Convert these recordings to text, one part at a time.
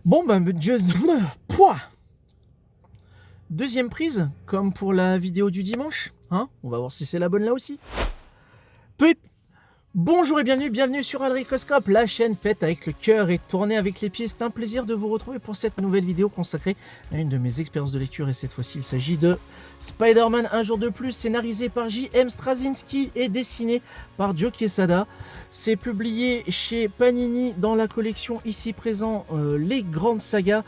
Bon, ben, Dieu. Pouah. Deuxième prise, comme pour la vidéo du dimanche. Hein, on va voir si c'est la bonne là aussi. Tweet. Bonjour et bienvenue sur Adricoscope, la chaîne faite avec le cœur et tournée avec les pieds. C'est un plaisir de vous retrouver pour cette nouvelle vidéo consacrée à une de mes expériences de lecture. Et cette fois-ci, il s'agit de Spider-Man Un jour de plus, scénarisé par J.M. Straczynski et dessiné par Joe Quesada. C'est publié chez Panini dans la collection ici présent Les Grandes Sagas.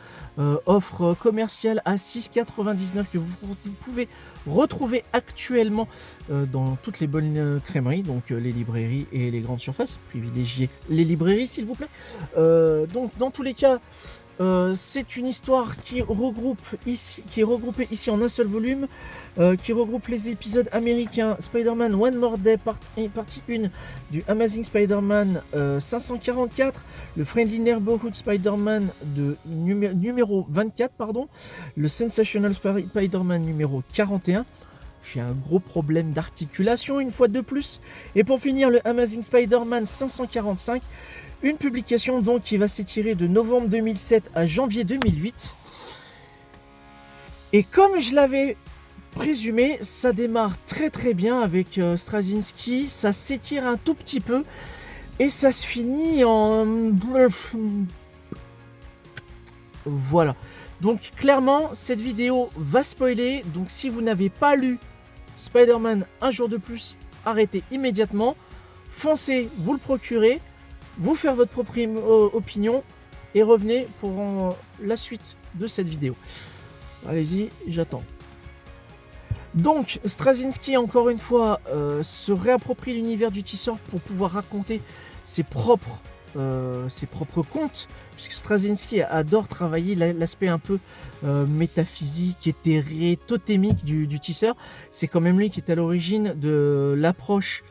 Offre commerciale à 6,99 que vous pouvez retrouver actuellement dans toutes les bonnes crèmeries, donc les librairies et les grandes surfaces. Privilégiez les librairies s'il vous plaît. Donc dans tous les cas, c'est une histoire qui est regroupée ici en un seul volume, qui regroupe les épisodes américains Spider-Man One More Day, partie 1 du Amazing Spider-Man 544, le Friendly Neighborhood Spider-Man de numéro 24, le Sensational Spider-Man numéro 41. J'ai un gros problème d'articulation une fois de plus. Et pour finir, le Amazing Spider-Man 545, une publication donc qui va s'étirer de novembre 2007 à janvier 2008. Et comme je l'avais présumé, ça démarre très bien avec Straczynski, ça s'étire un tout petit peu et ça se finit en... Voilà. Donc clairement, cette vidéo va spoiler, donc si vous n'avez pas lu Spider-Man Un jour de plus, arrêtez immédiatement, foncez, vous le procurez, vous faire votre propre opinion et revenez pour la suite de cette vidéo. Allez-y, j'attends. Donc, Straczynski, encore une fois, se réapproprie l'univers du tisseur pour pouvoir raconter ses propres contes, puisque Straczynski adore travailler l'aspect un peu métaphysique, éthéré, totémique du tisseur. C'est quand même lui qui est à l'origine de l'approche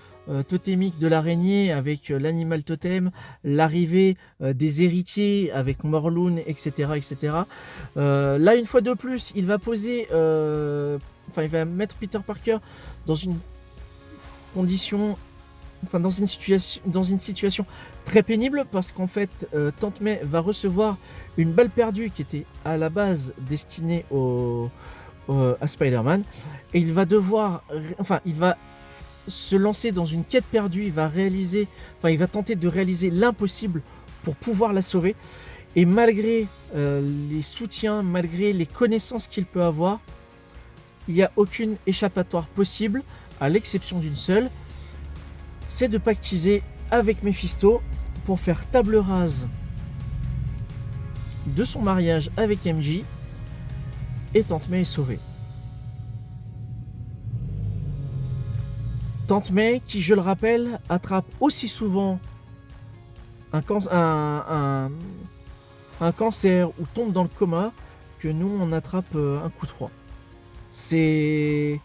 totémique de l'araignée avec l'animal totem, l'arrivée des héritiers avec Morlun, etc. Là, une fois de plus, il va poser, il va mettre Peter Parker dans une condition, dans une situation très pénible, parce qu'en fait, Tante May va recevoir une balle perdue qui était à la base destinée à Spider-Man, et il va devoir, il va se lancer dans une quête perdue, il va tenter de réaliser l'impossible pour pouvoir la sauver. Et malgré les soutiens, malgré les connaissances qu'il peut avoir, il n'y a aucune échappatoire possible, à l'exception d'une seule, c'est de pactiser avec Mephisto pour faire table rase de son mariage avec MJ, et Tante May est sauvée. Tante May, qui, je le rappelle, attrape aussi souvent un cancer ou tombe dans le coma que nous, on attrape un coup de froid. C'est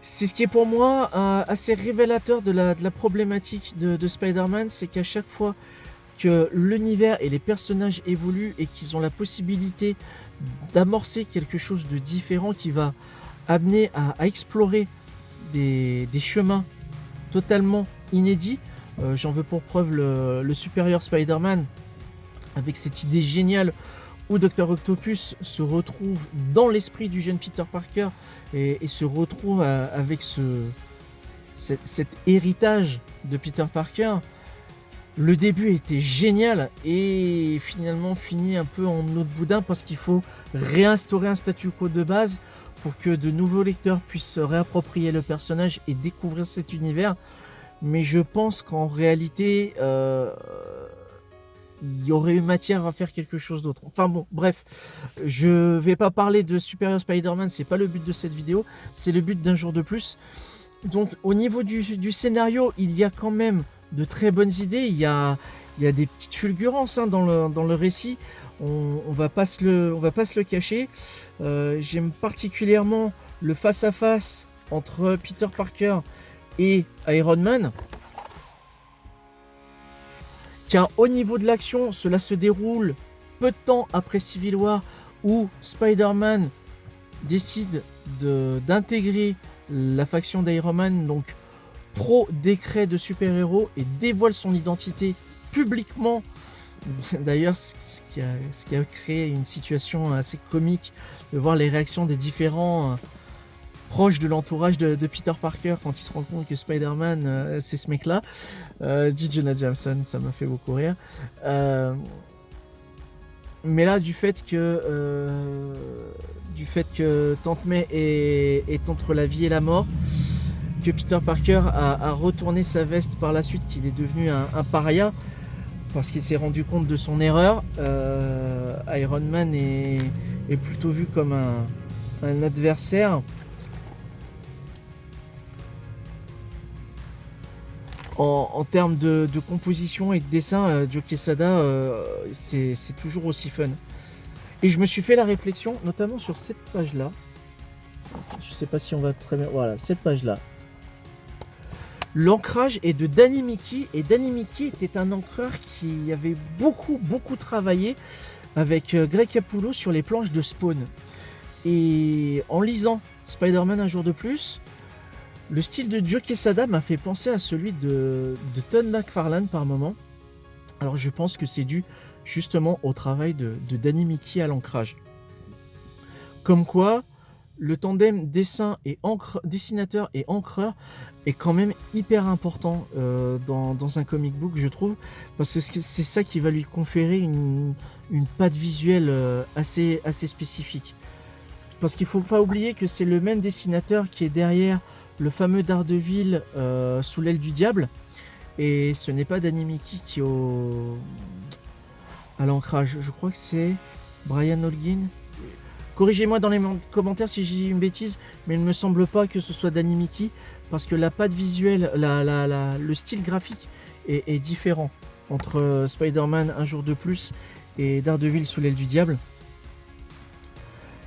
ce qui est pour moi assez révélateur de la problématique de Spider-Man, c'est qu'à chaque fois que l'univers et les personnages évoluent et qu'ils ont la possibilité d'amorcer quelque chose de différent qui va amener à explorer des chemins totalement inédits. J'en veux pour preuve le Superior Spider-Man, avec cette idée géniale où Dr. Octopus se retrouve dans l'esprit du jeune Peter Parker et se retrouve avec cet héritage de Peter Parker. Le début était génial et finalement finit un peu en autre boudin, parce qu'il faut réinstaurer un statu quo de base pour que de nouveaux lecteurs puissent se réapproprier le personnage et découvrir cet univers. Mais je pense qu'en réalité, il y aurait eu matière à faire quelque chose d'autre. Enfin bon, bref, je vais pas parler de Superior Spider-Man, c'est pas le but de cette vidéo, c'est le but d'Un jour de plus. Donc au niveau du scénario, il y a quand même de très bonnes idées, il y a des petites fulgurances dans le récit. On va pas se le cacher. J'aime particulièrement le face-à-face entre Peter Parker et Iron Man, car au niveau de l'action, cela se déroule peu de temps après Civil War, où Spider-Man décide d'intégrer la faction d'Iron Man, donc pro décret de super-héros, et dévoile son identité publiquement D'ailleurs, ce qui a créé une situation assez comique de voir les réactions des différents proches de l'entourage de Peter Parker quand il se rend compte que Spider-Man, c'est ce mec-là. Dit Jonah Jameson, ça m'a fait beaucoup rire. Mais là, du fait que Tante May est entre la vie et la mort, que Peter Parker a retourné sa veste par la suite, qu'il est devenu un paria, parce qu'il s'est rendu compte de son erreur, Iron Man est plutôt vu comme un adversaire. En termes de composition et de dessin, Joe Quesada, c'est toujours aussi fun. Et je me suis fait la réflexion, notamment sur cette page-là. Je sais pas si on va très bien. Voilà, cette page-là. L'ancrage est de Danny Miki, et Danny Miki était un encreur qui avait beaucoup travaillé avec Greg Capullo sur les planches de Spawn. Et en lisant Spider-Man un jour de plus, le style de Joe Quesada m'a fait penser à celui de Todd McFarlane par moment. Alors je pense que c'est dû justement au travail de Danny Miki à l'ancrage. Comme quoi, le tandem dessinateur et encreur est quand même hyper important dans un comic book, je trouve, parce que c'est ça qui va lui conférer une patte visuelle assez spécifique. Parce qu'il ne faut pas oublier que c'est le même dessinateur qui est derrière le fameux Daredevil sous l'aile du diable, et ce n'est pas Danny Miki qui est à l'ancrage. Je crois que c'est Brian Holguin. Corrigez-moi dans les commentaires si j'ai une bêtise, mais il ne me semble pas que ce soit Danny Miki, parce que la patte visuelle, le style graphique est différent entre Spider-Man un jour de plus et Daredevil sous l'aile du diable.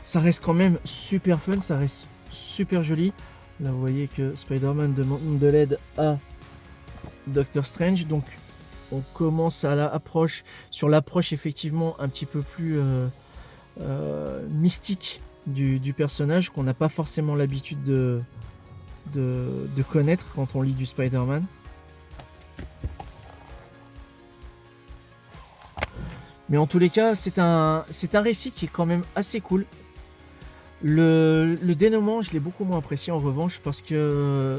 Ça reste quand même super fun, ça reste super joli. Là vous voyez que Spider-Man demande de l'aide à Doctor Strange, donc on commence sur l'approche effectivement un petit peu plus mystique du personnage, qu'on n'a pas forcément l'habitude de connaître quand on lit du Spider-Man. Mais en tous les cas, c'est un récit qui est quand même assez cool. Le dénouement, je l'ai beaucoup moins apprécié en revanche, parce que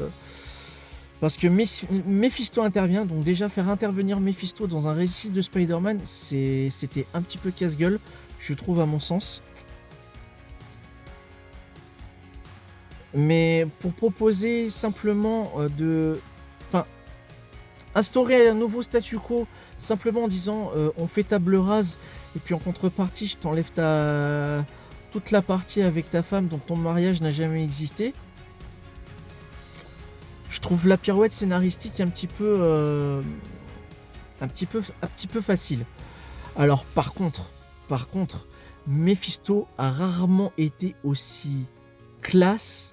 Mephisto intervient. Donc déjà, faire intervenir Mephisto dans un récit de Spider-Man, c'était un petit peu casse-gueule, je trouve, à mon sens. Mais pour proposer simplement instaurer un nouveau statu quo, simplement en disant on fait table rase, et puis en contrepartie je t'enlève toute la partie avec ta femme dont ton mariage n'a jamais existé. Je trouve la pirouette scénaristique un petit peu facile. Alors par contre, Mephisto a rarement été aussi classe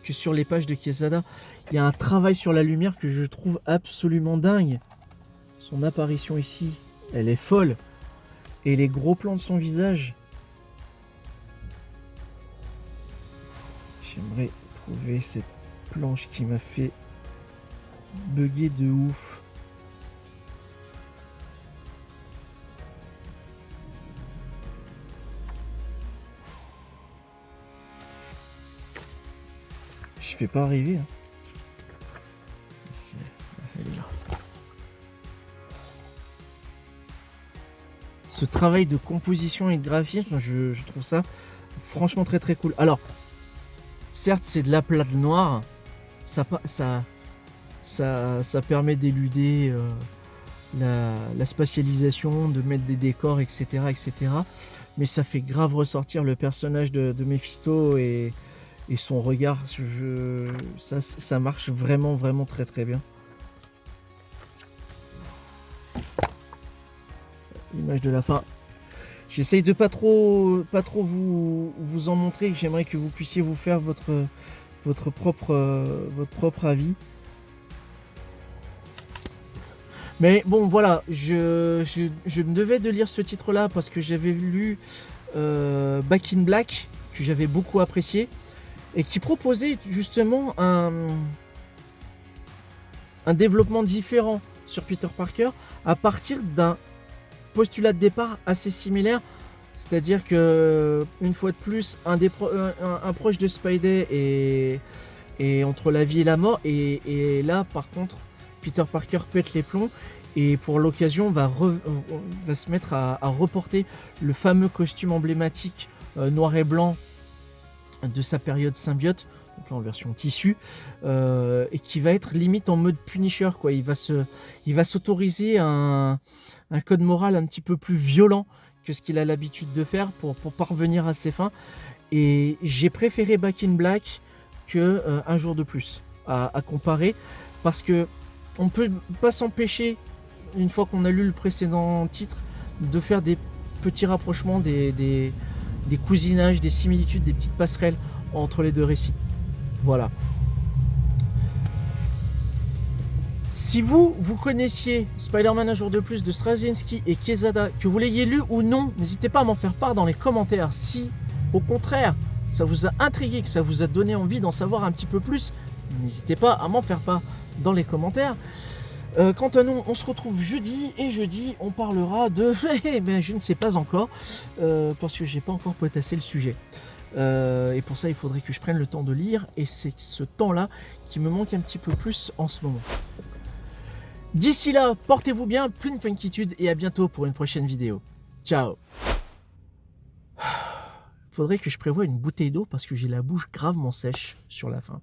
que sur les pages de Quesada. Il y a un travail sur la lumière que je trouve absolument dingue. Son apparition ici, elle est folle. Et les gros plans de son visage. J'aimerais trouver cette planche qui m'a fait bugger de ouf. Je fais pas arriver. Ce travail de composition et de graphisme, je trouve ça franchement très très cool. Alors, certes, c'est de l'aplat de noir, ça permet d'éluder la spatialisation, de mettre des décors, etc., mais ça fait grave ressortir le personnage de Mephisto et son regard. Ça marche vraiment très très bien. L'image de la fin. J'essaye de pas trop vous en montrer, que j'aimerais que vous puissiez vous faire votre propre avis. Mais bon, voilà, je me devais de lire ce titre-là parce que j'avais lu Back in Black, que j'avais beaucoup apprécié, et qui proposait justement un développement différent sur Peter Parker à partir d'un postulat de départ assez similaire. C'est-à-dire que, une fois de plus, un proche de Spidey est entre la vie et la mort. Et là, par contre, Peter Parker pète les plombs. Et pour l'occasion, va se mettre à reporter le fameux costume emblématique noir et blanc de sa période symbiote, donc là en version tissu, et qui va être limite en mode Punisher, quoi. Il va s'autoriser un code moral un petit peu plus violent que ce qu'il a l'habitude de faire pour parvenir à ses fins. Et j'ai préféré Back in Black que Un jour de plus à comparer, parce que on peut pas s'empêcher, une fois qu'on a lu le précédent titre, de faire des petits rapprochements, des cousinages, des similitudes, des petites passerelles entre les deux récits. Voilà. Si vous connaissiez Spider-Man Un jour de plus de Straczynski et Quesada, que vous l'ayez lu ou non, n'hésitez pas à m'en faire part dans les commentaires. Si, au contraire, ça vous a intrigué, que ça vous a donné envie d'en savoir un petit peu plus, n'hésitez pas à m'en faire part dans les commentaires. Quant à nous, on se retrouve jeudi, et jeudi, on parlera de... mais je ne sais pas encore, parce que j'ai pas encore potassé le sujet. Et pour ça, il faudrait que je prenne le temps de lire, et c'est ce temps-là qui me manque un petit peu plus en ce moment. D'ici là, portez-vous bien, plein de funkitude, et à bientôt pour une prochaine vidéo. Ciao. Faudrait que je prévoie une bouteille d'eau parce que j'ai la bouche gravement sèche sur la fin.